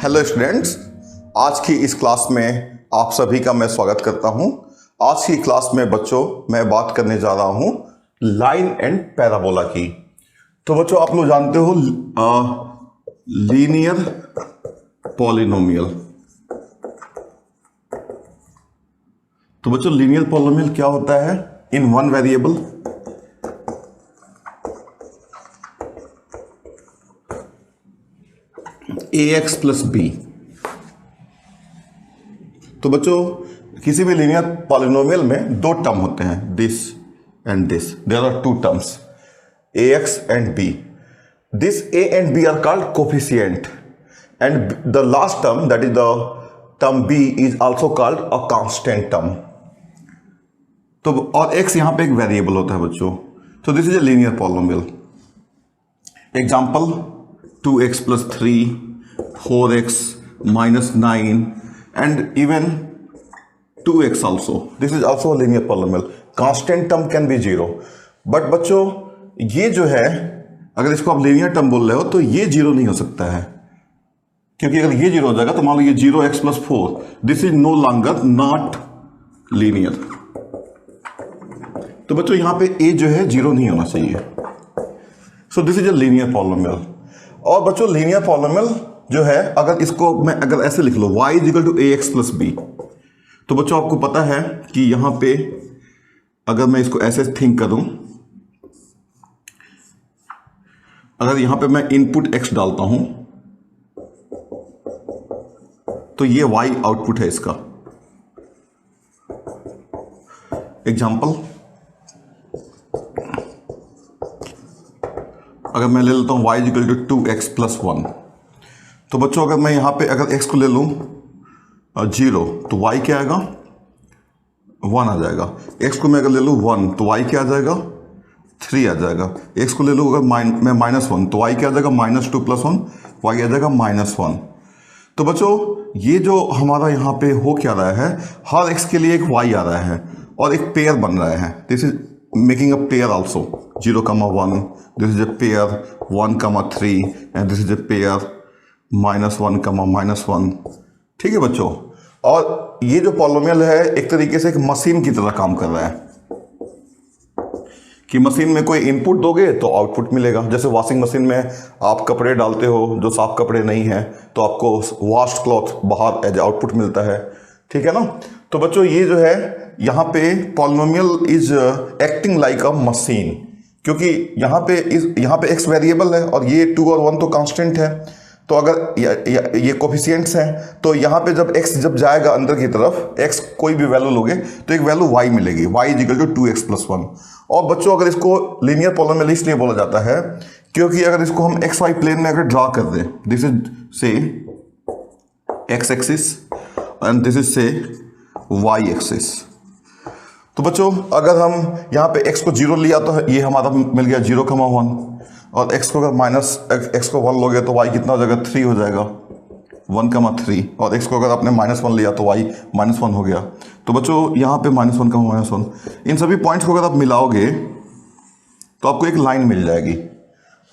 Hello students, आज की इस क्लास में आप सभी का मैं स्वागत करता हूं। आज की क्लास में बच्चों मैं बात करने जा रहा हूं लाइन एंड पैराबोला की। तो बच्चों आप लोग जानते हो लीनियर पॉलिनोमियल। तो बच्चों लीनियर पॉलिनोमियल क्या होता है? In one variable ax plus b. तो बच्चों किसी भी लीनियर पॉलिनोमियल में दो टर्म होते हैं, this and this. There are two terms, ax and b। This a and b are called coefficient and the last term that is the term b is also called a constant term. तो और x यहां पे एक variable होता है बच्चों। तो this is a linear polynomial. Example 2x plus 3, 4x minus 9 and even 2x also. This is also a linear polynomial. Constant term can be 0. But बच्चों ये जो है, अगर इसको आप linear term बोल रहे हो तो ये 0 नहीं हो सकता है, क्योंकि अगर ये 0 हो जाएगा तो मान लो ये 0x plus 4, this is no longer not linear. तो बच्चों यहाँ पे a जो है 0 नहीं होना चाहिए. So this is a linear polynomial. और बच्चों लीनियर पॉलिनोमियल जो है, अगर इसको मैं अगर ऐसे लिख लो y is equal to a x plus b, तो बच्चों आपको पता है कि यहां पे अगर मैं इसको ऐसे थिंक करूं, अगर यहां पे मैं इनपुट x डालता हूं तो ये y आउटपुट है इसका। एग्जांपल अगर मैं ले लेता हूं y is equal to 2x plus 1, तो बच्चों अगर मैं यहां पे अगर x को ले लूं 0 तो y क्या आएगा? 1 आ जाएगा। x को मैं अगर ले लूं 1 तो y क्या आ जाएगा? 3 आ जाएगा। x को ले लूं अगर मैं -1 तो y क्या आ जाएगा? -2 प्लस 1, y आ जाएगा -1। तो बच्चों ये जो हमारा यहाँ पे हो क्या रहा है, हर x के लिए एक y आ रहा है और एक पेयर बन रहा है। This is making a pair also, 0,1, this is a pair 1,3 and this is a pair -1,-1। ठीक है बच्चों, और ये जो पॉलिनोमियल है एक तरीके से एक मशीन की तरह काम कर रहा है कि मशीन में कोई इनपुट दोगे तो आउटपुट मिलेगा। जैसे वॉशिंग मशीन में आप कपड़े डालते हो, जो साफ कपड़े नहीं हैं तो आपको वॉश्ड क्लॉथ बाहर एज आउटपुट मिलता है। ठीक है ना? तो बच्चों ये जो है यहाँ पे polynomial is acting like a machine, क्योंकि यहाँ पे x वेरिएबल है और ये 2 और 1 तो कांस्टेंट है। तो अगर ये कोफिशिएंट्स हैं तो यहाँ पे जब x जब जाएगा अंदर की तरफ, x कोई भी वैल्यू लोगे तो एक वैल्यू y मिलेगी, y is equal to 2x plus 1। और बच्चों अगर इसको लीनियर पॉलिनोमियल इसलिए बोला जाता है क्योंकि अगर इसको हम एक्स वाई प्लेन में अगर ड्रा कर दें, दिस इज से x axis and this is से वाई एक्सिस। तो बच्चों अगर हम यहाँ पे x को 0 लिया तो ये हमारा मिल गया 0,1, और x को अगर x को 1 लोगे तो y कितना हो जाएगा? 3 हो जाएगा, 1,3। और x को अगर आपने -1 लिया तो y -1 हो गया। तो बच्चों यहाँ पे -1,-1, इन सभी पॉइंट्स को अगर आप मिलाओगे तो आपको एक लाइन मिल जाएगी।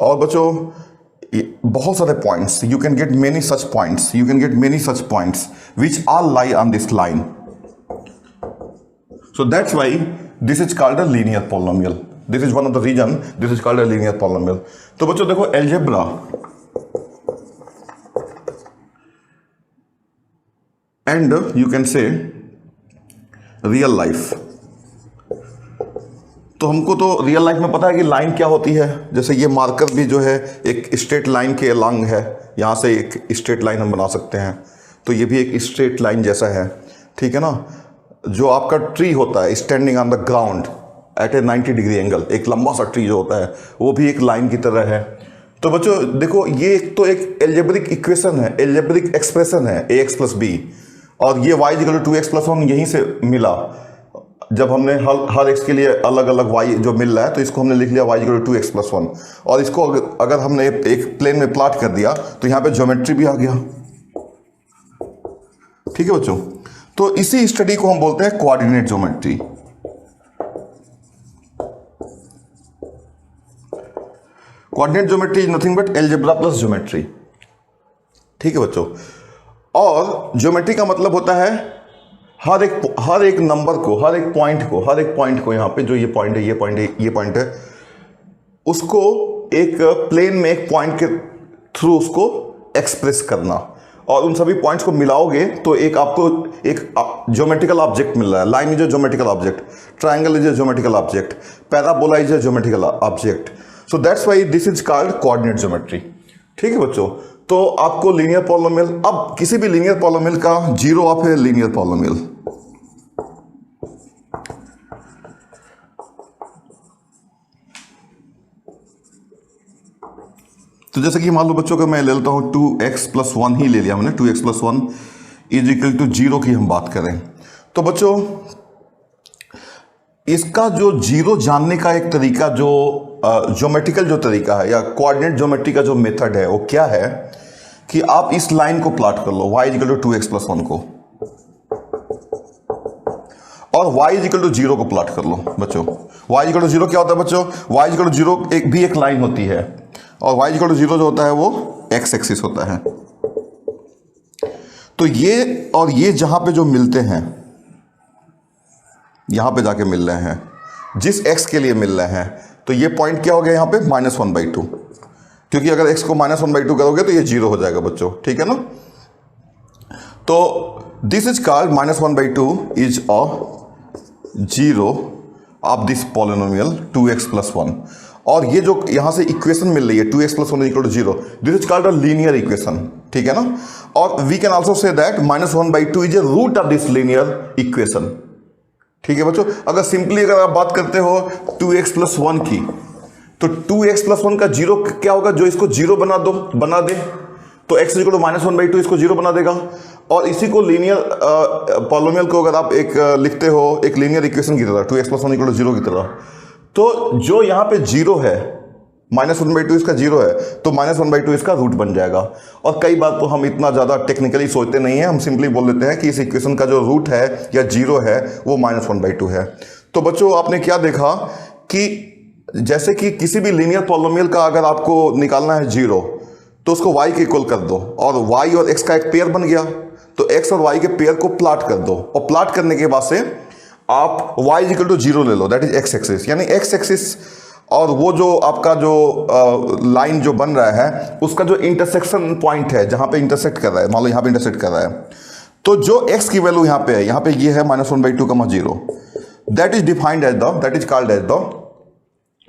और बच्चों बहुत सारे points, you can get many such points which are lie on this line. So that's why this is called a linear polynomial. This is one of the reason this is called a linear polynomial. तो बच्चों देखो algebra and you can say real life। तो हमको तो real life में पता है कि लाइन क्या होती है। जैसे ये मार्कर भी जो है एक स्ट्रेट लाइन के अलॉन्ग है, यहाँ से एक स्ट्रेट लाइन हम बना सकते हैं, तो ये भी एक स्ट्रेट लाइन जैसा है। ठीक है ना? जो आपका ट्री होता है standing on the ground eight A 90 degree angle, एक लंबा सा ट्री जो होता है वो भी एक लाइन की तरह है। तो बच्चों देखो ये एक एल्जेब्रिक इक्वेशन है, एल्जेब्रिक एक्सप्रेशन है ax प्लस बी, और ये y equal to 2x plus 1 यहीं से मिला। जब हमने हर x के लिए अलग अलग y जो मिल रहा है तो इसको हमने लिख लिया y equal to 2x plus 1, और इसको अगर हमने एक प्लेन में प्लॉट कर दिया तो यहाँ पे ज्योमेट्री भी आ गया। ठीक है बच्चों, तो इसी स्टडी को हम बोलते हैं coordinate geometry. Coordinate geometry is nothing but algebra plus geometry. ठीक है बच्चों, और ज्योमेट्री का मतलब होता है हर एक नंबर को, हर एक पॉइंट को, यहाँ पे जो ये पॉइंट है, ये पॉइंट है, उसको एक प्लेन में एक पॉइंट के थ्रू उसको एक्सप्रेस करना, और उन सभी पॉइंट्स को मिलाओगे तो एक आपको एक ज्योमेट्रिकल ऑब्जेक्ट मिल रहा है। Line is a geometrical object, triangle is a geometrical object, parabola is a geometrical object. So that's why this is called coordinate geometry. ठीक है बच्चों, तो आपको लीनियर पॉलिनोमियल, अब किसी भी लीनियर पॉलिनोमियल का जीरो ऑफ है लीनियर पॉलिनोमियल। तो जैसे कि मान लो बच्चों का मैं ले लेता हूं 2x + 1 ही ले लिया मैंने, 2x + 1 = 0 की हम बात करें तो बच्चों इसका जो जीरो जानने का एक तरीका, जो ज्योमेट्रिकल जो तरीका है या कोऑर्डिनेट ज्योमेट्री का जो मेथड है वो क्या है कि आप इस लाइन को प्लॉट कर लो y = 2x + 1 को, और y = 0 को प्लॉट कर लो बच्चों। y = 0 क्या होता है बच्चों? y = 0 एक लाइन होती है, और y = 0 जो होता है वो x एक्सिस होता है। तो ये और ये जहां पे जो मिलते हैं, यहां पे जाके मिल रहे हैं, जिस x के लिए मिल रहे हैं, तो ये पॉइंट क्या हो गया यहां पे -1/2, क्योंकि अगर x को -1/2 करोगे तो ये 0 हो जाएगा बच्चों। ठीक है ना? तो this is called -1/2 is a zero of this polynomial 2x + 1। और ये जो यहां से इक्वेशन मिल रही है 2x + 1 = 0, this is called a linear equation. ठीक है ना? और we can also say that -1/2 is a root of this linear equation. ठीक है बच्चों, अगर सिंपली अगर आप बात करते हो 2x + 1 की, तो 2x + 1 का जीरो क्या होगा? जो इसको जीरो बना दे तो x = -1/2 इसको जीरो बना देगा। और इसी को लीनियर पॉलिनोमियल को अगर आप एक लिखते हो एक लीनियर इक्वेशन की तरह, 2x + 1 = 0 की तरह, तो जो यहां पे जीरो है, -1/2 इसका जीरो है, तो -1/2 इसका रूट बन जाएगा। और कई बार तो हम इतना ज्यादा टेक्निकली सोचते नहीं है, हम सिंपली बोल देते हैं कि इस इक्वेशन का जो रूट है या जीरो है वो -1/2 है। तो बच्चों आपने क्या देखा कि जैसे कि किसी भी लीनियर पॉलिनोमियल का अगर आपको निकालना है जीरो, तो उसको y के इक्वल कर दो, और y और x का एक पेयर बन गया, तो x और y के पेयर को प्लॉट कर दो, और प्लॉट करने के बाद से आप y = 0 ले लो, दैट इज x एक्सिस। यानी x एक्सिस और वो जो आपका जो लाइन जो बन रहा है उसका जो इंटरसेक्शन पॉइंट है, जहां पे इंटरसेक्ट कर रहा है, मान लो यहां पे इंटरसेक्ट कर रहा है, तो जो x की वैल्यू यहां पे है, यहां पे ये है -1/2, 0, that is defined as the, that is called as the,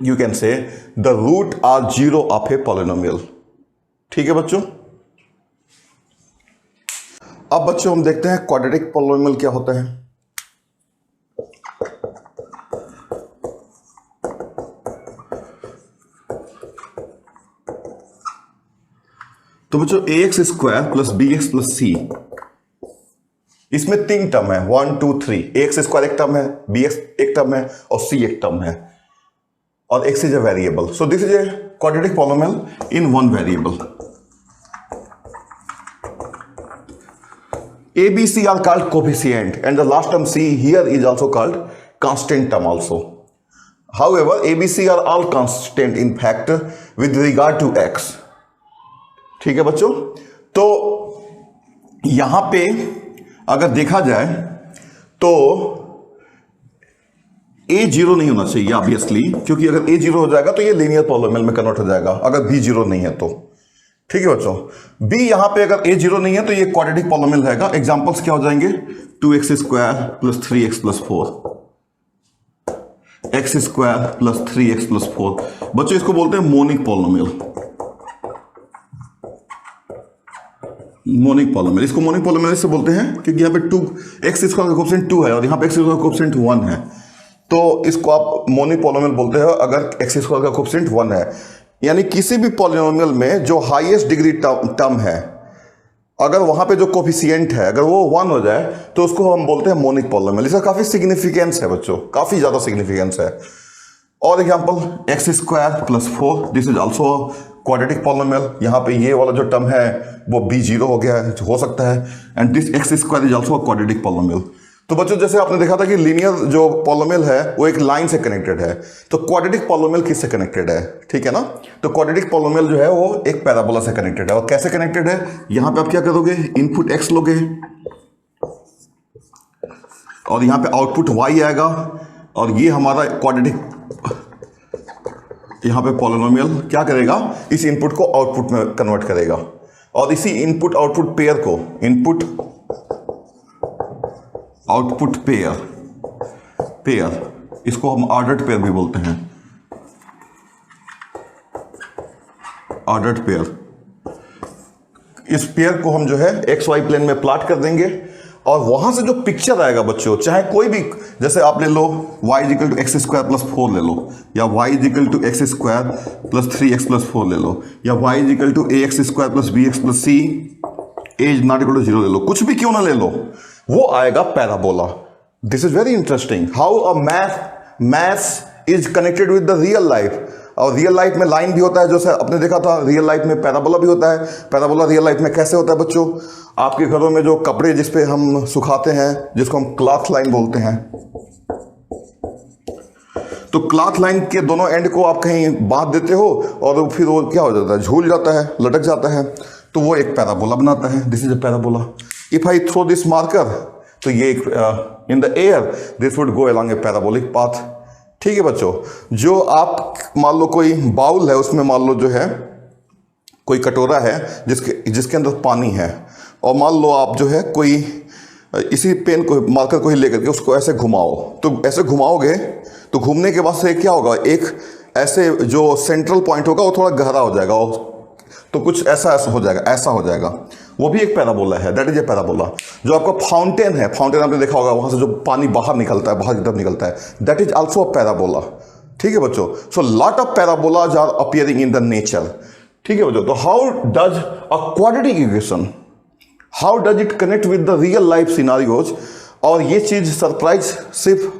you can say the root are zero of a polynomial. ठीक है बच्चों? अब बच्चों हम देखते हैं क्वाड्रेटिक पॉलिनोमियल क्या होता है। तो बच्चों ax² + bx + c, इसमें 3 टर्म है, 1 2 3। ax² एक टर्म है, bx एक टर्म है, और c एक टर्म है, और x is a variable. So this is a quadratic polynomial in one variable. a b c are called coefficient, and the last term c here is also called constant term also. However, a b c are all constant in fact with regard to x. ठीक है बच्चों? तो यहां पे अगर देखा जाए तो a 0 नहीं होना चाहिए ऑब्वियसली, क्योंकि अगर a 0 हो जाएगा तो ये लीनियर पॉलिनोमियल में कन्वर्ट हो जाएगा, अगर b 0 नहीं है तो। ठीक है बच्चों? b यहां पे अगर a 0 नहीं है तो ये क्वाड्रेटिक पॉलिनोमियल रहेगा। एग्जांपल्स क्या हो जाएंगे? 2x² + 3x + 4, x² + 3x + 4। बच्चों इसको बोलते हैं मोनिक पॉलिनोमियल। मोनिक पॉलिनोमियल, इसको मोनिक पॉलिनोमियल से बोलते हैं क्योंकि यहाँ पे 2x² का कोएफिशिएंट 2 है और यहाँ पे x² का कोएफिशिएंट 1 है, तो इसको आप मोनिक पॉलिनोमियल बोलते हैं अगर x² का कोएफिशिएंट 1 है। यानी किसी भी पॉलिनोमियल में जो हाईएस्ट डिग्री टर्म है, अगर वहां पे जो कोएफिशिएंट है अगर वो 1 हो जाए तो उसको हम बोलते हैं मोनिक पॉलिनोमियल। इसका काफी सिग्निफिकेंस है बच्चों, काफी ज्यादा सिग्निफिकेंस है। और example x² + 4, this is also quadratic polynomial. यहाँ पे ये वाला जो टर्म है वो b 0 हो गया है, हो सकता है, and this x² is also quadratic polynomial. तो बच्चों जैसे आपने देखा था कि लीनियर जो पॉलिनोमियल है वो एक लाइन से कनेक्टेड है, तो क्वाड्रेटिक पॉलिनोमियल किससे कनेक्टेड है? ठीक है ना, तो क्वाड्रेटिक पॉलिनोमियल जो है वो एक पैराबोला से कनेक्टेड है। और कैसे कनेक्टेड है? यहां पे आप क्या करोगे, इनपुट x लोगे और यहां पे आउटपुट y आएगा, और ये हमारा क्वाड्रेटिक यहां पे पॉलिनोमियल क्या करेगा, इस इनपुट को आउटपुट में कन्वर्ट करेगा, और इसी इनपुट आउटपुट पेयर को, इनपुट आउटपुट पेयर इसको हम ऑर्डर्ड पेयर भी बोलते हैं, ऑर्डर्ड पेयर। इस पेयर को हम जो है एक्स वाई प्लेन में प्लॉट कर देंगे, और वहां से जो पिक्चर आएगा बच्चों, चाहे कोई भी, जैसे आप ले लो y is equal to x square plus 4 ले लो, या y is equal to x square plus 3x plus 4 ले लो, या y is equal to a x square plus b x plus c as not equal to 0 ले लो, कुछ भी क्यों ना ले लो, वो आएगा parabola. This is very interesting how a math is connected with the real life. और रियल लाइफ में लाइन भी होता है, जैसे आपने देखा था, रियल लाइफ में पैराबोला भी होता है। पैराबोला रियल लाइफ में कैसे होता है बच्चों? आपके घरों में जो कपड़े जिस पे हम सुखाते हैं, जिसको हम क्लॉथ लाइन बोलते हैं, तो क्लॉथ लाइन के दोनों एंड को आप कहीं बांध देते हो और फिर वो क्या हो जाता है, झूल जाता है, लटक जाता है, तो वो एक पैराबोला बनाता है। This is a parabola. If I throw this marker, तो ये एक in the air this would go along a parabolic path. ठीक है बच्चों, जो आप मान लो कोई बाउल है, उसमें मान लो जो है कोई कटोरा है जिसके अंदर पानी है, और मान लो आप जो है कोई इसी पेन को, मार्कर को ही लेकर के उसको ऐसे घुमाओ, तो ऐसे घुमाओगे तो घूमने के बाद से क्या होगा, एक ऐसे जो सेंट्रल पॉइंट होगा वो थोड़ा गहरा हो जाएगा, तो कुछ ऐसा हो जाएगा, ऐसा हो जाएगा, वो भी एक पैराबोला है। That is a parabola. जो आपका फाउंटेन है, फाउंटेन आपने देखा होगा, वहां से जो पानी बाहर निकलता है, बाहर की तरफ निकलता है, that is also a parabola. ठीक है बच्चों, so lot of parabolas are appearing in the nature. ठीक है बच्चों, तो how does a quadratic equation, how does it connect with the real life scenarios? और ये चीज सरप्राइज सिर्फ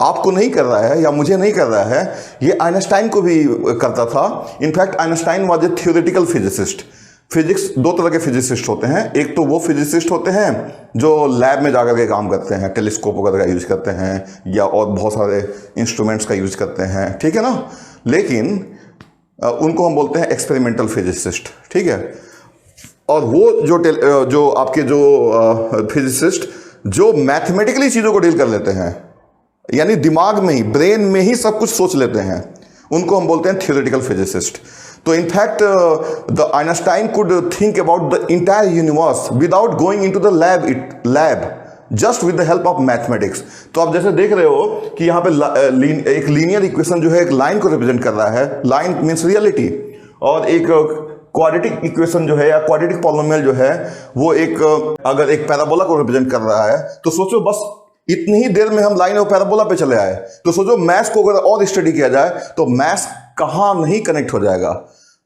आपको नहीं कर रहा है या मुझे नहीं कर रहा है, ये आइंस्टाइन को भी करता था। In fact Einstein was a theoretical physicist. Physics, दो तरह के फिजिसिस्ट होते हैं, एक तो वो फिजिसिस्ट होते हैं जो लैब में जाकर के काम करते हैं, टेलीस्कोप वगैरह का यूज करते हैं, या और बहुत सारे इंस्ट्रूमेंट्स का यूज करते हैं, ठीक है ना, लेकिन उनको हम बोलते हैं एक्सपेरिमेंटल फिजिसिस्ट। ठीक है, और वो जो आपके जो फिजिसिस्ट जो मैथमेटिकली चीज़ों को डील कर लेते हैं, यानी दिमाग में ही, ब्रेन में ही सब कुछ सोच लेते हैं, उनको हम बोलते हैं थ्योरेटिकल फिजिसिस्ट। तो in fact the Einstein could think about the entire universe without going into the lab, just with the help of mathematics. तो आप जैसे देख रहे हो कि यहाँ पे एक लीनियर इक्वेशन जो है एक लाइन को रिप्रेजेंट कर रहा है, लाइन मीन्स रियलिटी, और एक क्वाड्रेटिक इक्वेशन जो है या क्वाड्रेटिक पॉलिनोमियल जो है वो एक अगर एक पैराबोला को रिप्रेजेंट कर रहा है, तो सोचो बस इतनी ही देर में हम लाइन और पैराबोला पे चले आए, तो सोचो मैथ्स को अगर और स्टडी किया जाए तो मैथ्स कहाँ नहीं कनेक्ट हो जाएगा।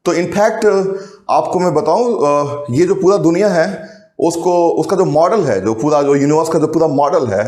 तो इनफैक्ट आपको मैं बताऊं, ये जो पूरा दुनिया है उसका जो मॉडल है, जो पूरा जो यूनिवर्स का जो पूरा मॉडल है,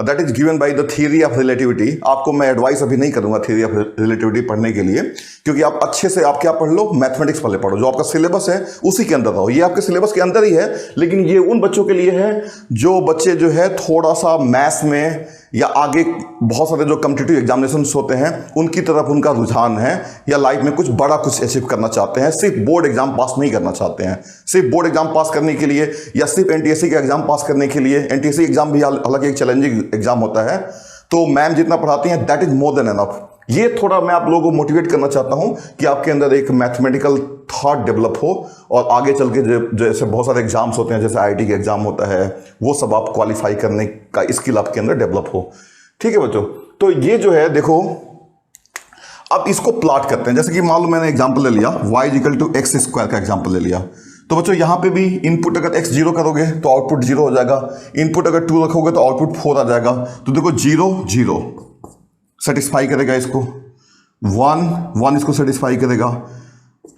that is given by the theory of relativity. आपको मैं एडवाइस अभी नहीं करूंगा थ्योरी ऑफ रिलेटिविटी पढ़ने के लिए, क्योंकि आप अच्छे से आप क्या पढ़ लो, मैथमेटिक्स पहले पढ़ो, जो आपका सिलेबस है उसी के अंदर रहो। ये आपके सिलेबस के अंदर ही है, लेकिन ये उन बच्चों के लिए है जो बच्चे जो है थोड़ा सा मैथ्स में या आगे बहुत सारे जो कॉम्पिटिटिव एग्जामिनेशन होते हैं उनकी तरफ उनका रुझान है, या लाइफ में कुछ बड़ा कुछ अचीव करना चाहते हैं, सिर्फ बोर्ड एग्जाम पास नहीं करना चाहते हैं। सिर्फ बोर्ड एग्जाम पास करने के लिए या सिर्फ एनटीएससी का एग्जाम पास करने के लिए, एनटीएससी एग्जाम भी हालांकि एक चैलेंजिंग एग्जाम होता है, तो मैम जितना पढ़ाती हैं that is more than enough. ये थोड़ा मैं आप लोगों को मोटिवेट करना चाहता हूं कि आपके अंदर एक मैथमेटिकल थॉट डेवलप हो, और आगे चल के जैसे बहुत सारे एग्जाम्स होते हैं, जैसे आईआईटी का एग्जाम होता है, वो सब आप क्वालिफाई करने का स्किल आपके अंदर डेवलप हो। ठीक है बच्चों, तो ये जो है देखो, अब इसको प्लॉट करते हैं। जैसे कि मान लो मैंने एग्जाम्पल ले लिया y equal to x square का एग्जाम्पल ले लिया, तो बच्चों यहाँ पे भी इनपुट अगर x 0 करोगे तो आउटपुट 0 हो जाएगा, इनपुट अगर 2 रखोगे तो आउटपुट 4 आ जाएगा। तो देखो 0 0 सेटिस्फाई करेगा इसको, 1 1 इसको सेटिस्फाई करेगा,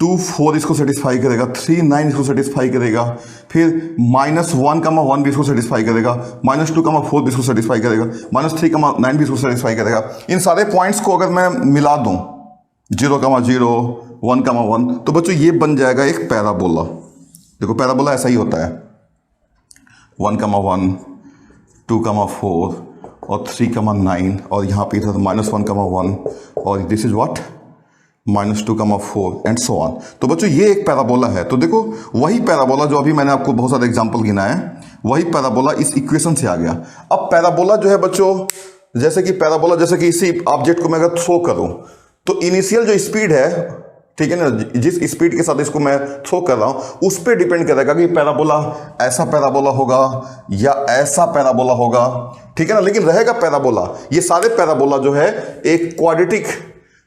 2 4 इसको सेटिस्फाई करेगा, 3 9 इसको सेटिस्फाई करेगा, फिर -1 भी इसको सेटिस्फाई करेगा, -2 4 भी इसको सेटिस्फाई करेगा, -3 9 भी इसको सेटिस्फाई करेगा। इन सारे पॉइंट्स को अगर मैं मिला दूं 0 0 1 1, तो बच्चों ये बन जाएगा एक पैराबोला। देखो पैराबोला ऐसा ही होता है, 1 1 2,4 और 3,9 और यहाँ पे था -1,1 और this is what -2,4 and so on. तो बच्चों ये एक पैराबोला है। तो देखो वही पैराबोला जो अभी मैंने आपको बहुत सारे एग्जांपल गिनाए हैं, वही पैराबोला इस इक्वेशन से आ गया। अब पैराबोला जो है बच्चों, जैसे कि पैराबोला, जैसे कि इसी ऑब्जेक्ट को मैं अगर थ्रो करूं तो इनिशियल जो स्पीड है, ठीक है ना, जिस स्पीड के साथ इसको मैं थ्रो कर रहा हूं उस पर डिपेंड करेगा कि पैराबोला ऐसा पैराबोला होगा या ऐसा पैराबोला होगा, ठीक है ना। लेकिन रहेगा पैराबोला। ये सारे पैराबोला जो है एक क्वाड्रेटिक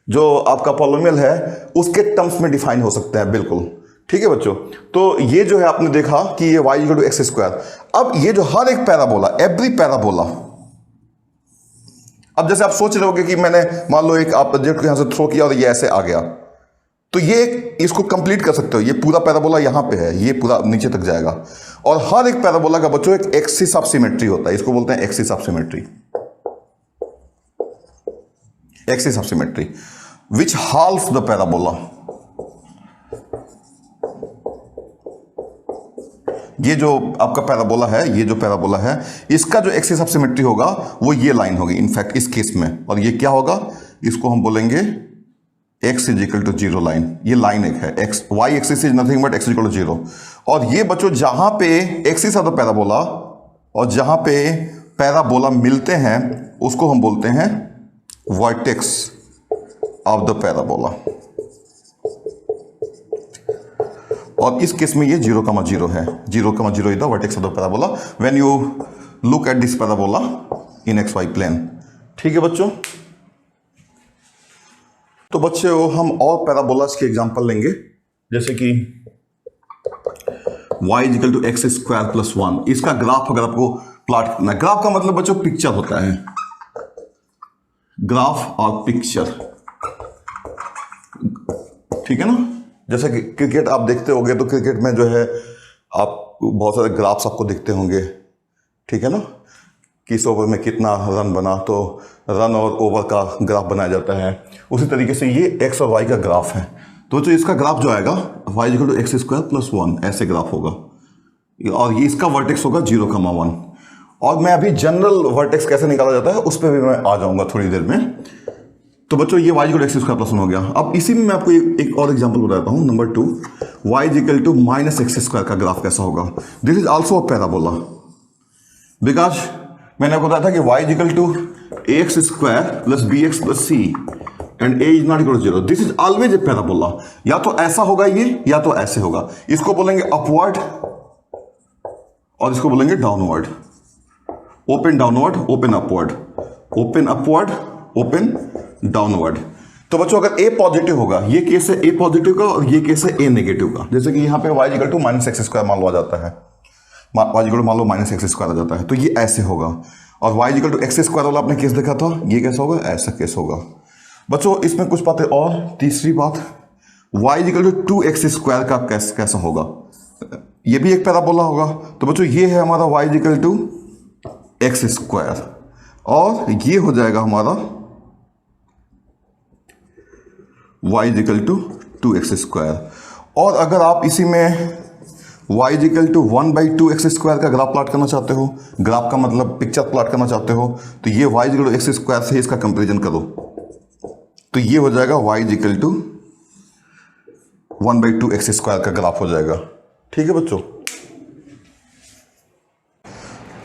जो आपका पॉलिनोमियल है उसके टर्म्स में डिफाइन हो सकते हैं, बिल्कुल, ठीक है बच्चों। तो ये जो है आपने देखा कि ये y = x²। अब ये जो हर एक पैराबोला, एवरी पैराबोला, अब जैसे आप सोच रहे होगे कि मैंने मान लो एक ऑब्जेक्ट को यहां से थ्रो किया और ये ऐसे आ गया, तो ये इसको कंप्लीट कर सकते हो। ये पूरा पैराबोला यहां पे है, ये पूरा नीचे तक जाएगा। और हर एक पैराबोला का बच्चों एक एक्सिस ऑफ सिमेट्री होता है, इसको बोलते हैं axis of symmetry. Axis of symmetry which half the parabola. ये जो आपका पैराबोला है, ये जो पैराबोला है, इसका जो एक्सिस ऑफ सिमेट्री होगा वो ये लाइन होगी इनफैक्ट इस केस में। और ये क्या होगा, इसको हम बोलेंगे x = 0 लाइन। ये लाइन एक है, x y axis is nothing but x = 0। और ये बच्चों जहां पे एक्सिस ऑफ द पैराबोला और जहां पे पैराबोला मिलते हैं उसको हम बोलते हैं वर्टेक्स ऑफ द पैराबोला। और इस केस में ये 0,0 है। 0,0 is the vertex of the parabola when you look at this parabola in XY plane, ठीक है बच्चों। तो बच्चों हम और पैराबोलास के एग्जांपल लेंगे, जैसे कि y = x² + 1। इसका ग्राफ अगर आपको प्लॉट करना है, ग्राफ का मतलब बच्चों पिक्चर होता है, ग्राफ और पिक्चर, ठीक है ना। जैसे कि क्रिकेट आप देखते होंगे तो क्रिकेट में जो है आप बहुत सारे ग्राफ्स आपको दिखते होंगे, ठीक है ना। किस ओवर में कितना रन बना, तो रन और ओवर का ग्राफ बनाया जाता है। उसी तरीके से ये x और y का ग्राफ है। तो जो इसका ग्राफ जो आएगा y = x² + 1 ऐसे ग्राफ होगा और ये इसका वर्टेक्स होगा 0,1। और मैं अभी जनरल वर्टेक्स कैसे निकाला जाता है उस पर भी मैं आ जाऊंगा थोड़ी देर में। तो बच्चों ये y = x² + 1 हो गया। अब इसी में मैं आपको एक और एग्जांपल बताता हूं, नंबर 2, y = -x² का ग्राफ कैसा होगा। This is also a parabola because मैंने आपको बताया था कि y = ax² + bx + c and a is not equal to 0। This is always a parabola. या तो ऐसा होगा ये या तो ऐसे होगा। इसको बोलेंगे अपवर्ड और इसको बोलेंगे downward. Open downward, open upward, open upward, open downward. तो बच्चों अगर a पॉजिटिव होगा, ये केस है a पॉजिटिव का और ये केस है a नेगेटिव का। जैसे कि यहाँ पे y = -x² मान लो आ जाता है, y = मान लो -x² आ जाता है, तो ये ऐसे होगा। और y = x² वाला आपने केस देखा था, ये कैसा होगा, ऐसा केस होगा। बच्चों इसमें कुछ बातें और। तीसरी बात, y = 2x² का कैसा होगा, ये भी एक पैराबोला होगा। तो बच्चों ये है हमारा y = x² और ये हो जाएगा हमारा y = 2x²। और अगर आप इसी में y = 1/2x² का ग्राफ प्लॉट करना चाहते हो, ग्राफ का मतलब पिक्चर प्लॉट करना चाहते हो, तो ये y = x² से इसका कंपैरिजन करो, तो ये हो जाएगा y = 1/2x² का ग्राफ हो जाएगा, ठीक है बच्चों।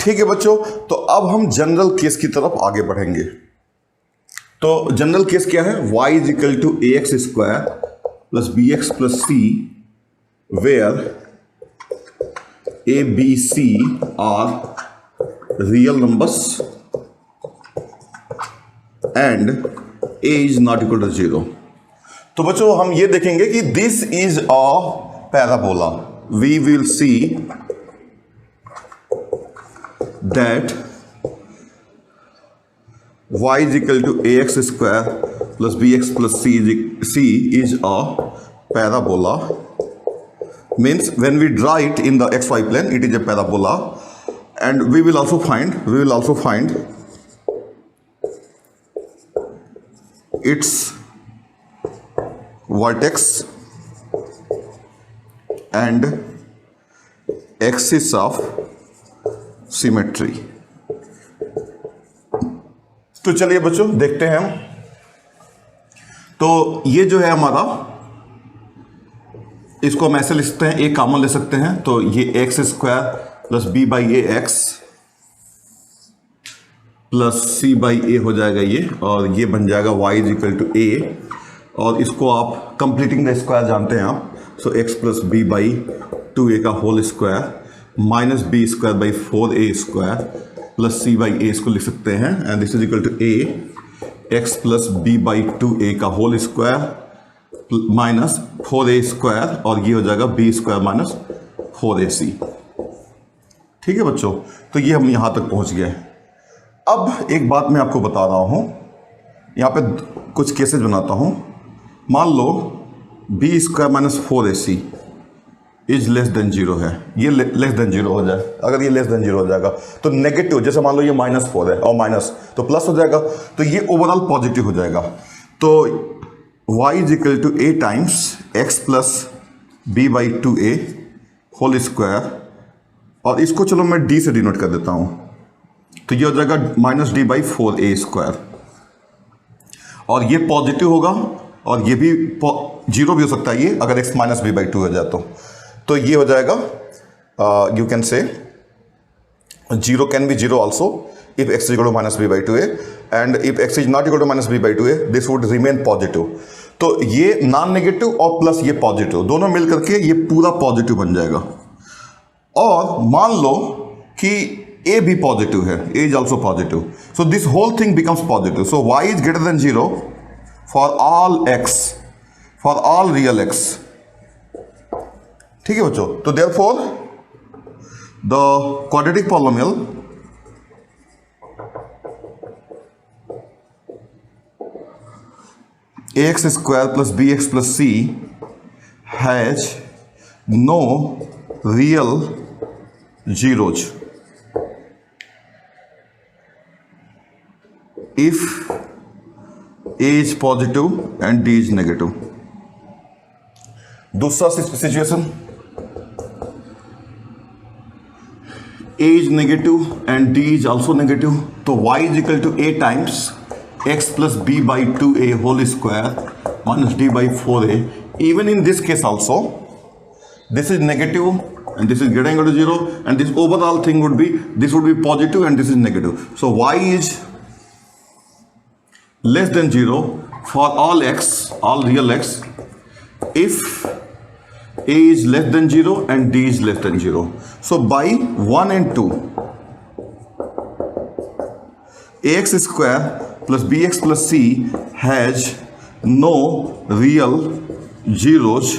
ठीक है बच्चों, तो अब हम जनरल केस की तरफ आगे बढ़ेंगे। तो जनरल केस क्या है, y = ax² + bx + c where a b c are real numbers and a is not equal to 0। तो बच्चों हम ये देखेंगे कि this is a parabola. We will see that y = ax² + bx + c is a parabola, means when we draw it in the xy plane it is a parabola, and we will also find its vertex and axis of symmetry। तो चलिए बच्चों देखते हैं हम। तो ये जो है हमारा, इसको हम ऐसे लिख सकते हैं, ए कॉमन ले सकते हैं, तो ये x square plus b by a x plus c by a हो जाएगा ये, और ये बन जाएगा y is equal to a, और इसको आप कंप्लीटिंग द स्क्वायर जानते हैं आप, so x plus b by 2a का whole square minus b square by 4a square plus c by a, इसको लिख सकते हैं, and this is equal to a x plus b by 2a का whole square minus 4a square, और ये हो जाएगा बी स्क्वायर माइनस 4ac। ठीक है बच्चों, तो ये हम यहाँ तक पहुँच गए। अब एक बात मैं आपको बता रहा हूँ, यहाँ पे कुछ केसेस बनाता हूँ। मान लो b square minus 4ac is less than 0 है, ये लेस देन 0 हो जाए, अगर ये लेस देन 0 हो जाएगा तो नेगेटिव, जैसे मान लो ये -4 है और माइनस तो प्लस हो जाएगा, तो ये ओवरऑल पॉजिटिव हो जाएगा। तो y is equal to a times x plus b by 2a whole square, और इसको चलो मैं d से डिनोट कर देता हूँ, तो ये हो जाएगा minus d by 4a square, और ये पॉजिटिव होगा और ये भी 0 भी हो सकता है ये, अगर x माइनस बी बाई 2 हो जाए तो ये हो जाएगा, you can say 0 can be 0 also if x is equal to minus b by 2a, and if x is not equal to minus b by 2a this would remain positive. तो ये non negative और plus ये positive, दोनों मिल करके ये पूरा positive बन जाएगा। और मान लो कि a भी पॉजिटिव है, a is also positive, so this whole thing becomes positive. So y is greater than 0 for all x, for all real x। ठीक है बच्चों, तो therefore the quadratic polynomial ax square plus bx plus c has no real zeros if a is positive and d is negative। दूसरा situation, a is negative and d is also negative, तो y is equal to a times x plus b by 2a whole square minus d by 4a। even in this case also this is negative and this is greater than equal to 0, and this overall thing would be, this would be positive and this is negative, so y is less than 0 for all x, all real x, if a is less than 0 and d is less than 0। so by 1 and 2 ax square plus bx plus c has no real zeros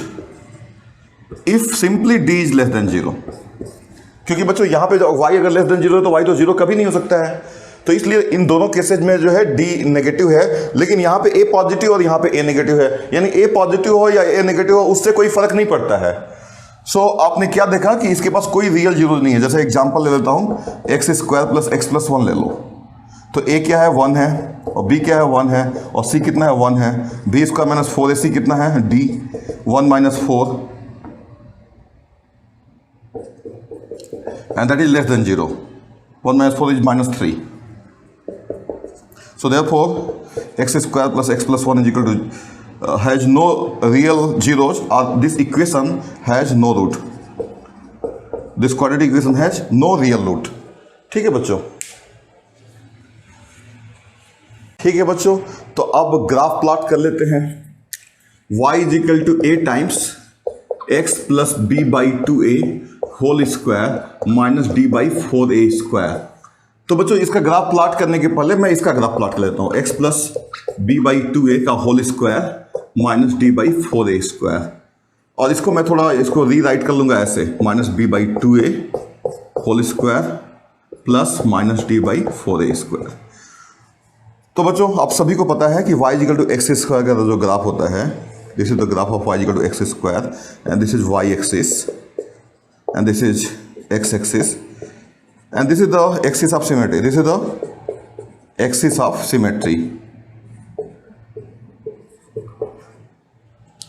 if simply d is less than 0। क्योंकि बच्चों यहाँ पे y अगर less than 0 है तो y तो 0 कभी नहीं हो सकता है, तो इसलिए इन दोनों केसेज में जो है d नेगेटिव है, लेकिन यहाँ पे a पॉजिटिव और यहाँ पे a नेगेटिव है, यानी a पॉजिटिव हो या a नेगेटिव हो उससे कोई फर्क नहीं पड़ता है। सो आपने क्या देखा कि इसके पास कोई रियल जीरो नहीं है। जैसे एग्जांपल ले लेता हूँ, x square plus x plus 1 ले लो, तो a क्या है 1 है, और b क्या है 1 है, और c कितना है 1 है, b स्क्वायर माइनस 4ac कितना है d 1 minus 4, and that is less than 0। 1 minus 4 is minus 3। So therefore x square plus x plus 1 is equal to has no real zeros, or this equation has no root। This quadratic equation has no real root। ठीक है बच्चों, ठीक है बच्चों, तो अब graph plot कर लेते हैं। y is equal to a times x plus b by 2a whole square minus d by 4a square. तो बच्चों इसका ग्राफ प्लॉट करने के पहले मैं इसका ग्राफ प्लॉट कर लेता हूँ, x plus b by 2a का whole square minus d by 4a square, और इसको मैं थोड़ा इसको रीराइट कर लूँगा ऐसे, minus b by 2a whole square plus minus d by 4a square. तो बच्चों आप सभी को पता है कि y equal to x square का जो ग्राफ होता है, this is the graph of y equal to x square, and this is y axis, and this is x axis, and this is the axis of symmetry, this is the axis of symmetry,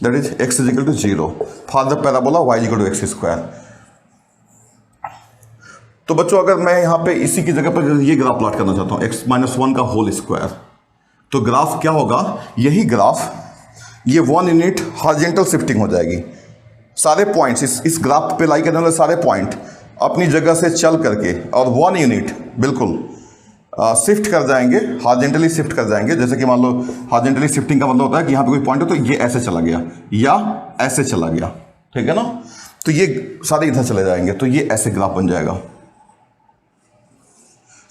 that is x is equal to 0 for the parabola y is equal to x square। तो बच्चों अगर मैं यहां पे इसी की जगह पर ये ग्राफ प्लॉट करना चाहता हूं x माइनस वन का होल स्क्वायर, तो ग्राफ क्या होगा, यही ग्राफ ये 1 यूनिट हॉरिजॉन्टल शिफ्टिंग हो जाएगी। सारे पॉइंट्स इस ग्राफ पे लाई करने वाले सारे पॉइंट अपनी जगह से चल करके और 1 यूनिट बिल्कुल शिफ्ट कर जाएंगे, हॉरिजॉन्टली शिफ्ट कर जाएंगे। जैसे कि मान लो हॉरिजॉन्टली शिफ्टिंग का मतलब होता है कि यहाँ पे कोई पॉइंट है तो ये ऐसे चला गया या ऐसे चला गया, ठीक है ना। तो ये सारे इधर चले जाएंगे, तो ये ऐसे ग्राफ बन जाएगा।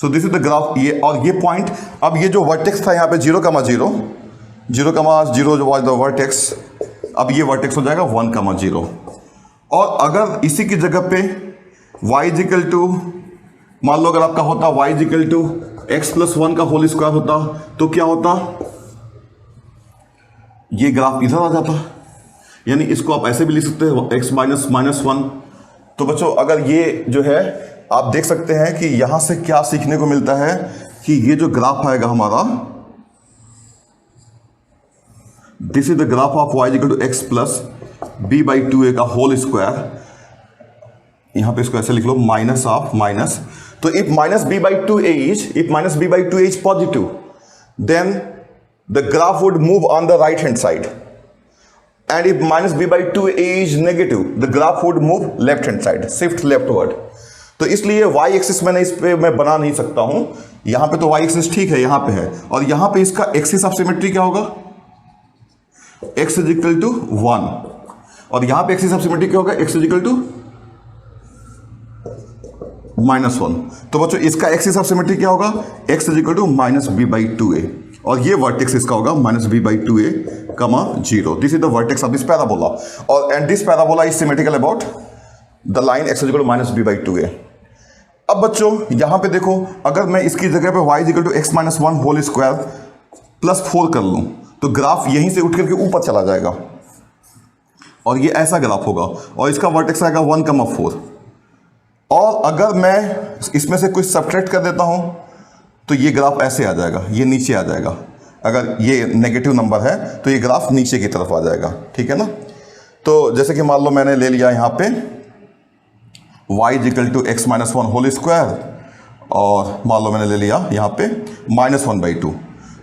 So this is the graph. ये और ये पॉइंट, अब ये जो वर्टेक्स था यहाँ पे 0,0 जो वाज द वर्टेक्स, अब ये वर्टेक्स हो जाएगा 1,0। और अगर इसी की जगह पे y इजिकल टू, मान लो अगर आपका होता y is equal to x plus one का होल स्क्वायर होता, तो क्या होता, ये ग्राफ इधर आ जाता। यानी इसको आप ऐसे भी लिख सकते हैं x माइनस माइनस वन। तो बच्चों अगर ये जो है आप देख सकते हैं कि यहां से क्या सीखने को मिलता है कि ये जो ग्राफ आएगा हमारा, this is the graph of y equal to x plus b by 2a का होल स्क्वायर। यहां पे इसको ऐसे लिख लो माइनस ऑफ माइनस। तो if minus b by 2a is positive, then the graph would move on the right hand side, and if minus b by 2a is negative, the graph would move left hand side, shift leftward. तो इसलिए y axis मैंने इस पे मैं बना नहीं सकता हूं। यहां पे तो y एक्सिस ठीक है, यहां पे है, और यहां पे इसका एक्सिस ऑफ सिमेट्री क्या होगा, x इज इक्वल टू 1, और यहां पे एक्सिस ऑफ सिमेट्री क्या होगा, x इज इक्वल टू -1। तो बच्चों इसका एक्सिस ऑफ सिमेट्री क्या होगा, x is equal to minus b by 2a, और ये वर्टेक्स इसका होगा minus b by 2a, 0। This is the vertex of this parabola, और and this parabola is symmetrical about the line x is equal to minus b by 2a। अब बच्चों यहां पे देखो, अगर मैं इसकी जगह पे y is equal to x minus one whole square plus 4 कर लूं, तो ग्राफ यहीं से उठ करके ऊपर चला जाएगा, और ये ऐसा ग्राफ होगा, और इसका वर्टेक्स आएगा 1,4। और अगर मैं इसमें से कुछ सब्ट्रैक्ट कर देता हूं, तो ये ग्राफ ऐसे आ जाएगा, ये नीचे आ जाएगा। अगर ये नेगेटिव नंबर है तो ये ग्राफ नीचे की तरफ आ जाएगा, ठीक है ना। तो जैसे कि मान लो मैंने ले लिया यहां पे y is equal to x minus one whole square, और मान लो मैंने ले लिया यहाँ पे -1/2।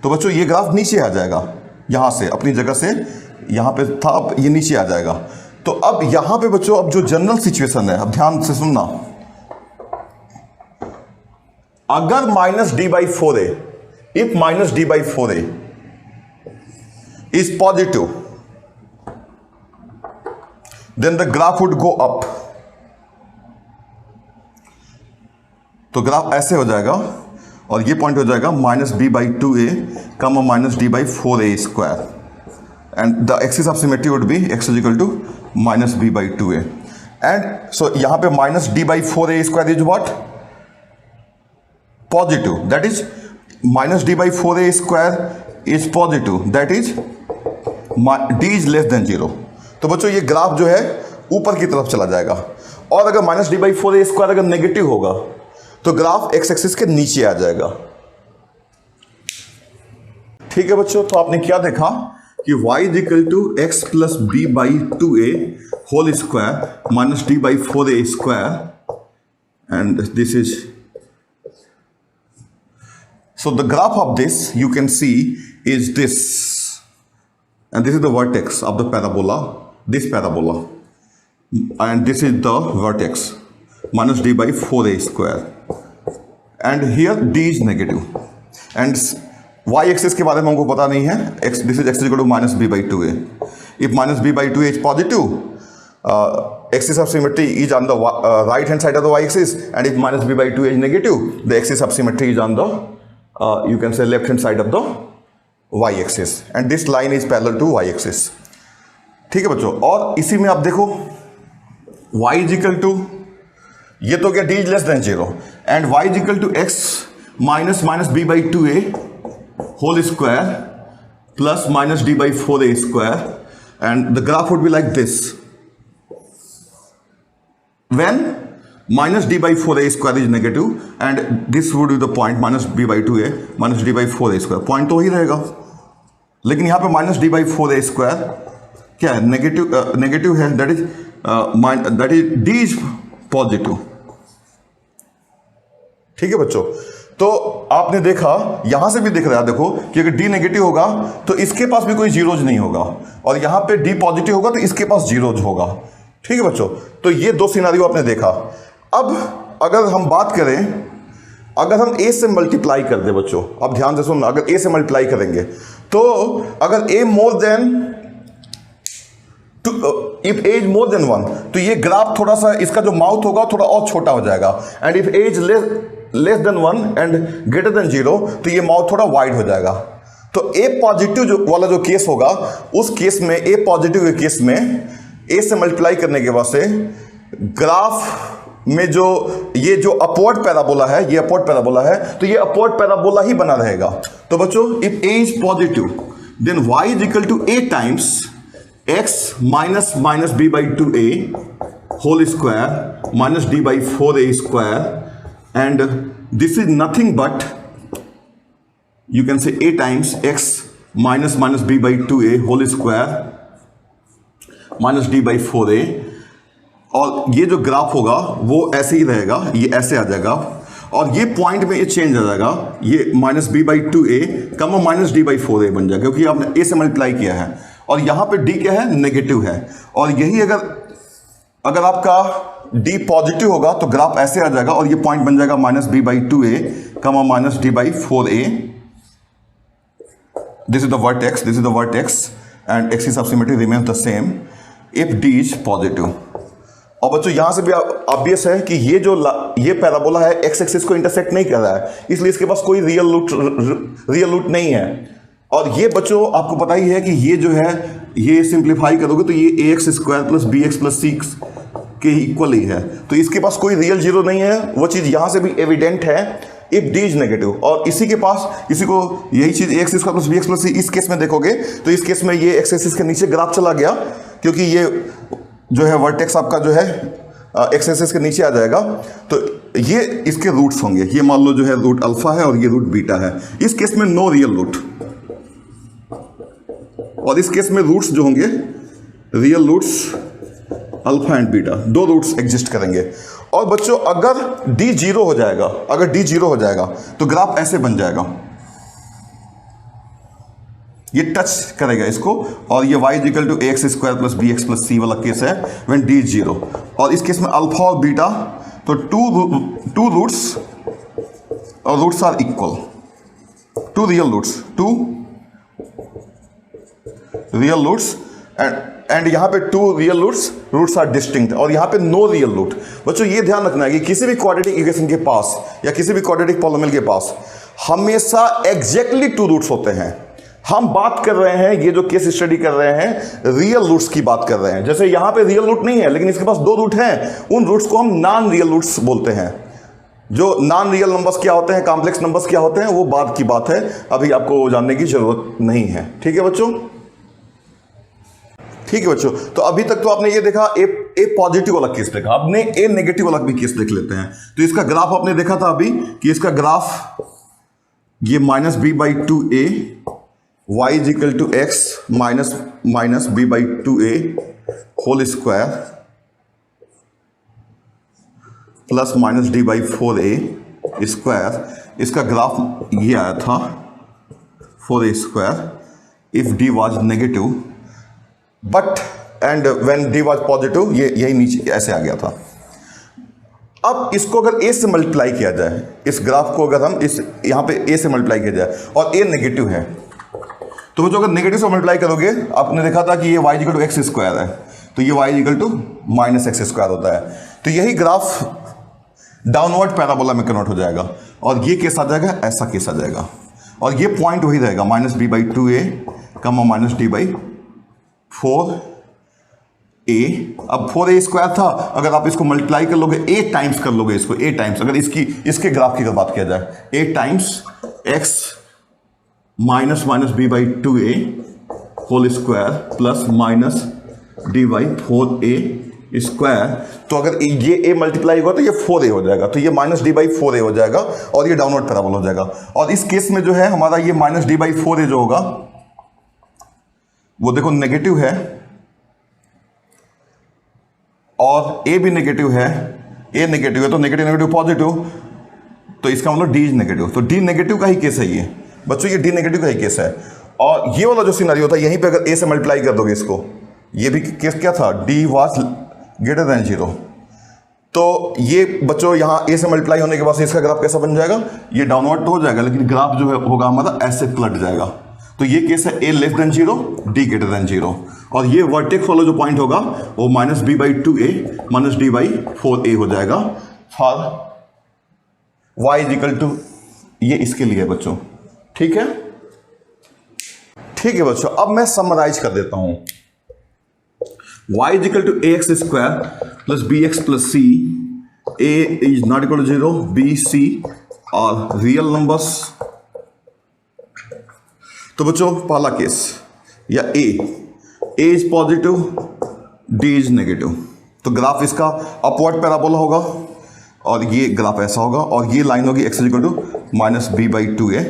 तो बच्चों ये ग्राफ नीचे आ जाएगा, यहाँ से अपनी जगह से, यहाँ पे था, अब ये नीचे आ जाएगा। तो अब यहाँ पे बच्चों अब जो जनरल सिचुएशन है, अब ध्यान से सुनना, अगर -d/4a, if -d/4a is positive, then the graph would go up. तो ग्राफ ऐसे हो जाएगा, और ये पॉइंट हो जाएगा -b/2a, -d/4a square, and the axis of symmetry would be x is equal to -b/2a। And so यहां पे -d/4a square is what, positive, that is -d/4a square is positive, that is d is less than 0। तो बच्चों ये graph जो है ऊपर की तरफ चला जाएगा, और अगर -d/4a स्क्वायर अगर नेगेटिव होगा तो ग्राफ x एक्सिस के नीचे आ जाएगा, ठीक है बच्चों। तो आपने क्या देखा कि y is equal to x plus b by 2a whole square minus d/4a square, and this is, so the graph of this you can see is this, and this is the vertex of the parabola, this parabola, and this is the vertex minus d/4a square, and here d is negative, and y axis के बारे में हमको पता नहीं है, x, this is x is equal to minus b/2a. If minus b/2a is positive, axis of symmetry is on the right hand side of the y axis, and if minus b/2a is negative, the axis of symmetry is on the you can say left hand side of the y axis, and this line is parallel to y axis, ठीक है बच्चों। और इसी में आप देखो y is equal to, ये तो क्या, d is less than 0, and y is equal to x minus b/2a whole square plus minus d/4a square, and the graph would be like this. When minus d/4a square is negative, and this would be the point minus b/2a minus d/4a square, point तो ही रहेगा, लेकिन यहाँ पे minus d/4a square क्या है, negative है, that is d is positive, ठीक है बच्चों, तो आपने देखा यहां से भी दिख रहा है देखो कि अगर डी नेगेटिव होगा तो इसके पास भी कोई जीरोज नहीं होगा, और यहां पे डी पॉजिटिव होगा तो इसके पास जीरोज होगा। ठीक है बच्चों, तो ये दो सिनारियो आपने देखा। अब अगर हम बात करें, अगर हम ए से मल्टीप्लाई कर दे बच्चों, अब ध्यान से सुनना, अगर ए से मल्टीप्लाई करेंगे तो अगर a more than if as more than 1 तो ये ग्राफ थोड़ा सा, इसका जो माउथ होगा थोड़ा और छोटा हो जाएगा, and if as less than 1 and greater than 0 तो ये माउथ थोड़ा वाइड हो जाएगा। तो ए पॉजिटिव जो वाला जो केस होगा, उस केस में, ए पॉजिटिव के केस में ए से मल्टीप्लाई करने के बाद से ग्राफ में जो ये जो अपवर्ड पैराबोला है, ये अपवर्ड पैराबोला है, तो ये अपवर्ड पैराबोला ही बना रहेगा। तो बच्चों if a is positive then y is equal to a times x minus minus b by 2a whole square minus d by 4a square, and this is nothing but you can say a times x minus minus b by 2a whole square minus d by 4a, और ये जो graph होगा वो ऐसे ही रहेगा, ये ऐसे आ जाएगा, और ये पॉइंट में ये चेंज आ जाएगा, ये minus b by 2a comma minus d by 4a बन जाएगा, क्योंकि आपने a से मल्टीप्लाई किया है, और यहाँ पे d क्या है, नेगेटिव है, और यही अगर आपका d पॉजिटिव होगा तो ग्राफ ऐसे आ जाएगा, और ये पॉइंट बन जाएगा minus b by 2a comma minus d by 4a। This is the vertex, this is the vertex, and axis of symmetry remains the same if d is positive। और बच्चों यहां से भी ऑब्वियस है कि ये पैराबोला है x एक्सिस को इंटरसेक्ट नहीं कर रहा है, इसलिए इसके पास कोई रियल रूट नहीं है। और ये बच्चों आपको पता ही है कि ये जो है, ये सिंप्लीफाई करोगे तो ये ax square plus b x plus c के इक्वल ही है, तो इसके पास कोई रियल जीरो नहीं है। वो चीज यहां से भी एविडेंट है इफ डी इज नेगेटिव, और इसी के पास, इसी को यही चीज x square plus b x plus c, इस केस में देखोगे तो इस केस में ये एक्स एक्सिस के नीचे ग्राफ चला गया, क्योंकि ये जो है वर्टेक्स आपका जो है एक्स एक्सिस के नीचे आ जाएगा, तो ये इसके रूट्स होंगे, ये मान लो जो है रूट अल्फा है और ये रूट बीटा है। इस केस में नो रियल रूट, और इस केस में रूट्स जो होंगे, real roots alpha and beta, दो रूट्स एग्जिस्ट करेंगे। और बच्चों अगर d जीरो हो जाएगा, अगर d जीरो हो जाएगा तो ग्राफ ऐसे बन जाएगा, ये टच करेगा इसको, और ये y equal to x square plus b x plus c वाला केस है व्हेन d इज जीरो। और इस केस में अल्फा और बीटा, तो टू रूट्स, और roots are equal, two real roots and यहां पे two real roots are distinct, और यहां पे नो रियल रूट। बच्चों ये ध्यान रखना है कि किसी भी क्वाड्रेटिक इक्वेशन के पास या किसी भी क्वाड्रेटिक पॉलिनोमियल के पास हमेशा एग्जैक्टली टू रूट्स होते हैं। हम बात कर रहे हैं, ये जो केस स्टडी कर रहे हैं, रियल रूट्स की बात कर रहे हैं। जैसे यहां पे रियल रूट नहीं है, लेकिन इसके पास दो रूट हैं, उन रूट्स को हम नॉन रियल रूट्स बोलते हैं। जो नॉन रियल नंबर्स क्या होते हैं, कॉम्प्लेक्स नंबर्स क्या होते हैं, वो बाद की बात है, अभी आपको जानने की जरूरत नहीं है। ठीक है बच्चों, ठीक है बच्चों, तो अभी तक तो आपने ये देखा ए पॉजिटिव वाला केस देखा, आपने ए नेगेटिव वाला भी केस देख लेते हैं। तो इसका ग्राफ आपने देखा था अभी कि इसका ग्राफ ये minus b by 2a, y is equal to x minus minus b by 2a whole square plus minus d by 4a square, इसका ग्राफ ये आया था 4a square if d was negative but and when d was positive, ये यही नीचे ऐसे आ गया था। अब इसको अगर a से मल्टीप्लाई किया जाए, इस ग्राफ को अगर हम इस यहां पे a से मल्टीप्लाई किया जाए और a नेगेटिव है, तो जो अगर नेगेटिव से मल्टीप्लाई करोगे, आपने देखा था कि ये y equal to x square है, तो ये y equal to minus x square होता है। तो यही ग्राफ डाउनवर्ड पैराबोला में कन्वर्ट हो जाएगा, और ये केस आ जाएगा, ऐसा केस आ जाएगा, और ये पॉइंट वही रहेगा minus b by 2a comma minus d by 4a। अब 4a स्क्वायर था, अगर आप इसको मल्टीप्लाई कर लोगे, a टाइम्स कर लोगे इसको, a टाइम्स, अगर इसके ग्राफ की अगर बात किया जाए, a times x minus minus b by 2a whole square plus minus d by 4a square, तो अगर ये a मल्टीप्लाई होगा तो ये 4a हो जाएगा, तो ये माइनस डी बाई 4a हो जाएगा, और ये डाउनवर्ड पैराबोल हो जाएगा। और इस केस में जो है हमारा ये माइनस डी बाई 4a जो होगा, वो देखो नेगेटिव है, और a भी नेगेटिव है, a नेगेटिव है, तो नेगेटिव नेगेटिव पॉजिटिव, तो तो इसका मतलब डी इज नेगेटिव, तो डी नेगेटिव का ही केस है ये बच्चों, ये डी नेगेटिव का ही केस है। और ये वाला जो सिनारियो था यहीं पे अगर ए से मल्टीप्लाई कर दोगे इसको, ये भी केस क्या था, डी वाज ग्रेटर देन 0, तो ये बच्चों यहाँ ए से मल्टीप्लाई होने के बाद इसका ग्राफ कैसा बन जाएगा, ये डाउनवर्ड तो हो जाएगा लेकिन ग्राफ जो है होगा हमारा ऐसे पलट जाएगा। तो ये केस है a less than 0, D greater than 0, और ये वर्टेक्स वाला जो पॉइंट होगा वो -b/2a -d/4a हो जाएगा फॉर y = ये इसके लिए है बच्चों। ठीक है, ठीक है बच्चों, अब मैं समराइज कर देता हूं। y = ax² + bx + c, a is not equal to 0, b, c are real numbers। तो बच्चों पहला केस या a is positive, d is negative, तो ग्राफ इसका अपवर्ड पैराबोला होगा और ये ग्राफ ऐसा होगा और ये लाइन होगी x = -b/2a,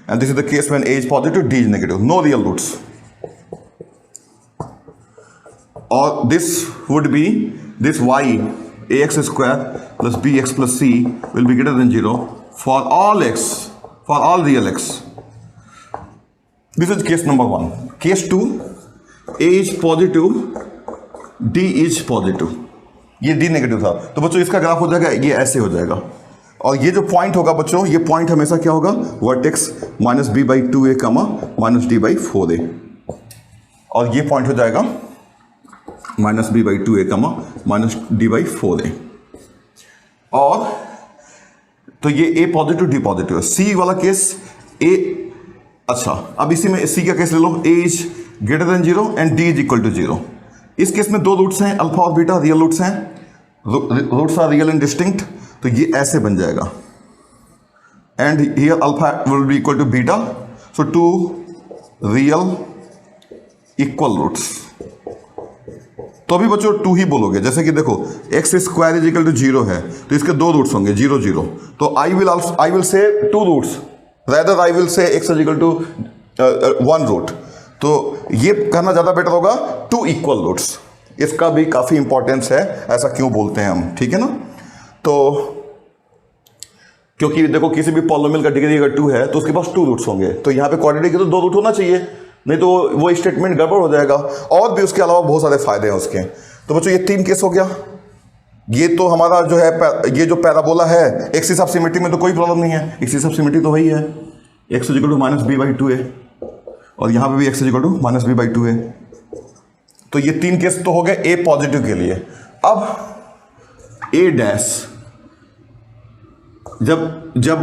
and this is the case when a is positive, d is negative, no real roots, or this would be this y ax² + bx + c will be greater than 0 for all x, for all real x. This is case number 1. Case 2, a is positive, d is positive, ये d negative था, तो बच्चों इसका graph हो जाएगा ये ऐसे हो जाएगा, और ये जो पॉइंट होगा बच्चों, ये पॉइंट हमेशा क्या होगा, वर्टेक्स -b/2a, -d/4a, और ये पॉइंट हो जाएगा -b/2a, -d/4a, और तो ये a पॉजिटिव, d पॉजिटिव है। c वाला केस a, अच्छा अब इसी में c का केस ले लो, a is greater than 0 and d is equal to 0। इस केस में दो रूट्स हैं, अल्फा और बीटा, रियल रूट्स हैं, roots are real and distinct, तो ये ऐसे बन जाएगा, and here alpha will be equal to beta, so two real equal roots. तो अभी बच्चों 2 ही बोलोगे, जैसे कि देखो x² = 0 है तो इसके दो रूट्स होंगे 0 0, तो आई will say 2 roots, rather I will say x = 1 root, तो ये करना ज़्यादा बेटर होगा 2 इक्वल रूट्स। इसका भी काफ़ी इंपॉर्टेंस है, ऐसा क्यों बोलते हैं हम, ठीक है ना। तो क्योंकि देखो किसी भी पॉलिनोमियल का डिग्री अगर 2 है तो उसके पास 2 रूट्स होंगे, तो यहाँ पे क्वाड्रेटिक के तो 2 रूट होना चाहिए, नहीं तो वो स्टेटमेंट गड़बड़ हो जाएगा, और भी उसके अलावा बहुत सारे फायदे हैं उसके। तो बच्चों ये 3 केस हो गया। ये तो हमारा जो है ये जो पैराबोला है एक्सिस ऑफ सिमेट्री में तो कोई प्रॉब्लम नहीं है, एक्सिस ऑफ सिमेट्री तो वही है, x = -b/2a, और यहाँ पे भी x = -b/2a। तो ये 3 केस तो हो गए a पॉजिटिव के लिए। अब a' जब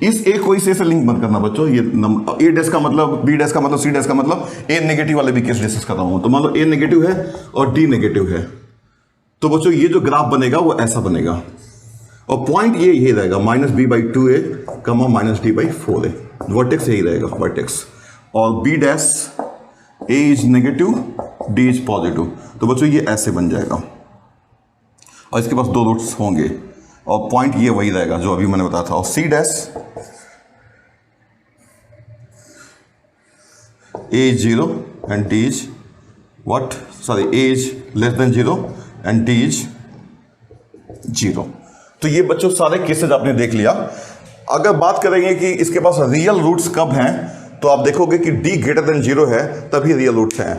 इस a को इस a से लिंक मत करना बच्चों, ये a' का मतलब, b' का मतलब, c' का मतलब, a नेगेटिव वाले भी केस डिस्कस कर रहा हूं। तो मान लो a नेगेटिव है और d नेगेटिव है, तो बच्चों ये जो ग्राफ बनेगा वो ऐसा बनेगा, और पॉइंट ये रहेगा -b/2a, -d/4a, वर्टेक्स यही रहेगा वर्टेक्स, और b' a is negative, d is positive, तो बच्चों ये ऐसे बन जाएगा, और इसके पास 2 रूट्स होंगे, और पॉइंट ये वही रहेगा जो अभी मैंने बताया था, और c' a is 0 and d is what, sorry, a is less than 0 and d is 0। तो ये बच्चों सारे केसेस आपने देख लिया। अगर बात करेंगे कि इसके पास रियल रूट्स कब हैं, तो आप देखोगे कि d ग्रेटर देन 0 है तभी रियल रूट्स हैं,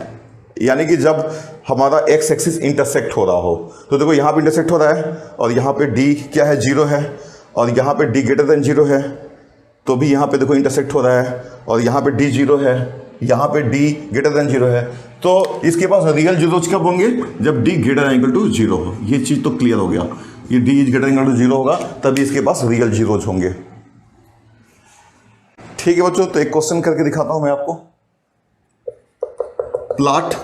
यानी कि जब हमारा x एक्सिस इंटरसेक्ट हो रहा हो। तो देखो यहाँ पे इंटरसेक्ट हो रहा है और यहाँ पे d क्या है, 0 है, और यहाँ पे d ग्रेटर देन 0 है, तो भी यहाँ पे देखो इंटरसेक्ट हो रहा है, और यहाँ पे d 0 है, यहाँ पे d ग्रेटर देन 0 है, तो इसके पास रियल जीरोज कब होंगे, जब d greater than equal to 0 हो। ये चीज़ तो क्लियर हो गया, ये d is greater than equal to 0 होगा तभी इसके पास रियल जीरोज होंगे। ठीक है बच्चों, तो एक क्वेश्चन करके दिखाता हूं मैं आपको। Plot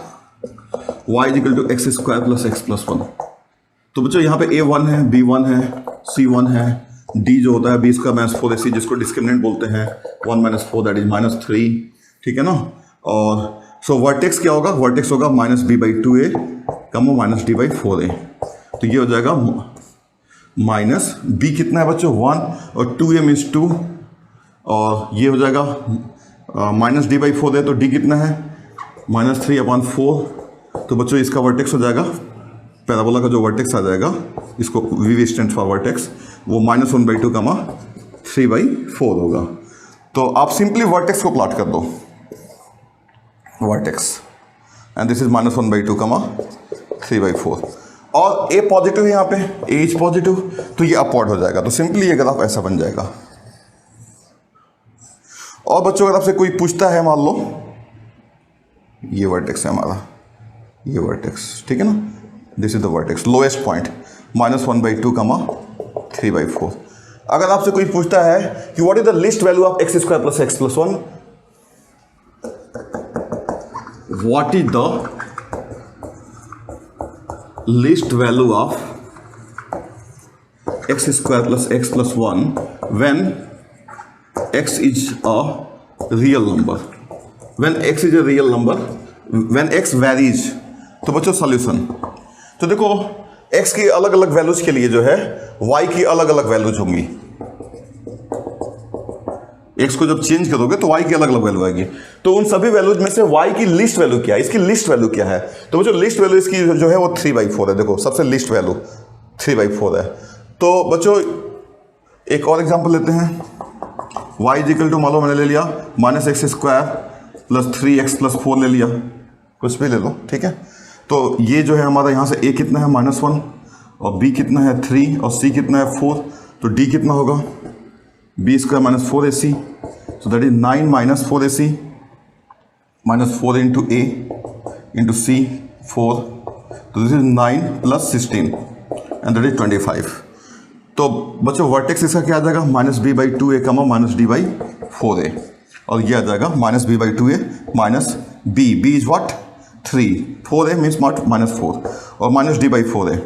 y = x² + x + 1। तो बच्चों यहाँ पे a1 है, b1 है, c1 है, d जो होता है 20 का -4ac, जिसको डिस्क्रिमिनेंट बोलते हैं, 1 - 4 दैट इज -3, ठीक है ना। और सो वर्टेक्स क्या होगा, वर्टेक्स होगा -b/2a, -d/4a, तो ये हो जाएगा b कितना है बच्चों, 1, और 2a मीन्स 2, और ये हो जाएगा -d/4a, तो d कितना है, -3/4, तो बच्चों इसका वर्टेक्स हो जाएगा पैराबोला का जो वर्टेक्स आ जाएगा, इसको वी स्टैंड फॉर वर्टेक्स, वो -1/2 कमा 3/4 होगा। तो आप सिंपली वर्टेक्स को प्लॉट कर दो, वर्टेक्स, एंड दिस इज -1/2 कमा 3/4, और ए पॉजिटिव है यहाँ पे, ए इज पॉजिटिव, तो ये अपवर्ड हो जाएगा। तो सिंपली ये ग्राफ ऐसा बन जाएगा। और बच्चों अगर आपसे कोई पूछता है, मान लो ये वर्टेक्स है हमारा, ये वर्टेक्स, ठीक है ना, this is the vertex, lowest point -1/2 कमा 3/4। अगर आपसे कोई पूछता है कि what is the least value of x² + x + 1, what is the least value of x² + x + 1 when x is a real number, when x is a real number, when x varies, तो बच्चों solution, तो देखो x की अलग अलग values के लिए जो है y की अलग अलग वैल्यूज होंगी। x को जब चेंज करोगे तो y की अलग अलग वैल्यू आएगी। तो उन सभी वैल्यूज में से y की लिस्ट वैल्यू क्या है, इसकी लिस्ट वैल्यू क्या है, तो बच्चों लिस्ट वैल्यू इसकी जो है वो 3/4 है। देखो सबसे लिस्ट वैल्यू 3/4 है। तो बच्चों एक और एग्जांपल लेते हैं, y इक्वल टू, मान लो मैंने ले लिया -x² + 3x + 4 ले लिया, कुछ भी ले लो, ठीक है। तो ये जो है हमारा यहाँ से a कितना है -1, और b कितना है 3, और c कितना है 4, तो d कितना होगा b² - 4ac, so that is 9 - 4ac -4 into a into c 4, तो this is 9 + 16 and that is 25। तो बच्चों वर्टेक्स इसका क्या आ जाएगा, -b/2a कमा -d/4a, और ये आ जाएगा -b/2a minus b is what 3, 4a means -4, और -d/4a,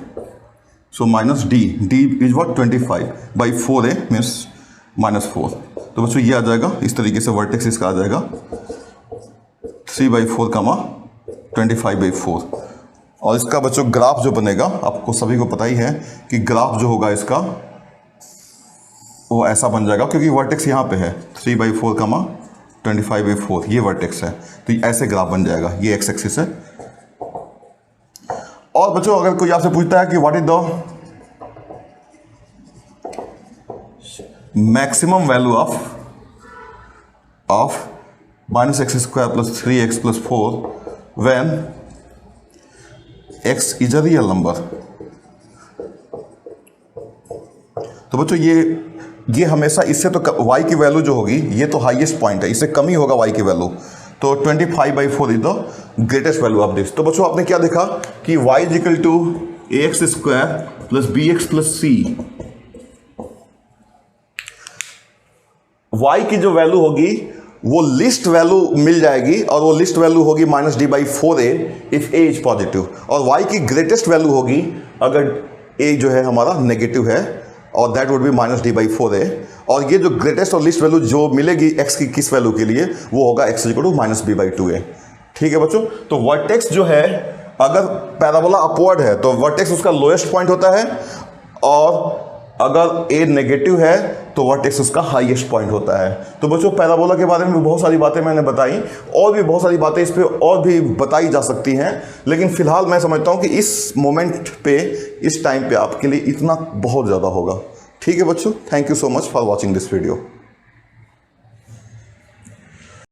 so -d is what 25/4a means -4। तो बच्चों ये आ जाएगा, इस तरीके से वर्टेक्स इसका आ जाएगा 3/4 कमा 25/4। और इसका बच्चों ग्राफ जो बनेगा, आपको सभी को पता ही है कि ग्राफ जो होगा इसका वो ऐसा बन जाएगा, क्योंकि वर्टेक्स यहाँ पे है 3/4 कमा 25/4, ये वर्टेक्स है, तो ऐसे ग्राफ बन जाएगा, ये एक्स एक्सिस है। और बच्चों अगर कोई आपसे पूछता है कि what is the maximum value of -x² + 3x + 4 when x is a real number, तो बच्चों ये हमेशा इससे तो y की वैल्यू जो होगी ये तो हाईएस्ट पॉइंट है, इससे कम ही होगा y की वैल्यू, तो 25/4 is the greatest value of this. तो बच्चों आपने क्या देखा कि y equal to ax² + bx + c, y की जो वैल्यू होगी वो लिस्ट वैल्यू मिल जाएगी, और वो लिस्ट वैल्यू होगी -d/4a if a is positive, और y की ग्रेटेस्ट वैल्यू होगी अगर a जो है हमारा नेगेटिव है, और दैट वुड बी -d/4a, और ये जो ग्रेटेस्ट और लिस्ट वैल्यू जो मिलेगी x की किस वैल्यू के लिए, वो होगा x इक्वल टू -b/2a। ठीक है बच्चों, तो वर्टेक्स जो है अगर पैराबोला अपवर्ड है तो वर्टेक्स उसका लोएस्ट पॉइंट होता है, और अगर a नेगेटिव है तो वर्टेक्स उसका हाईएस्ट पॉइंट होता है। तो बच्चों पैराबोला के बारे में बहुत सारी बातें मैंने बताई, और भी बहुत सारी बातें इस पे और भी बताई जा सकती हैं, लेकिन फिलहाल मैं समझता हूँ कि इस मोमेंट पे, इस टाइम पे आपके लिए इतना बहुत ज़्यादा होगा। ठीक है बच्चों, thank you so much for watching this video.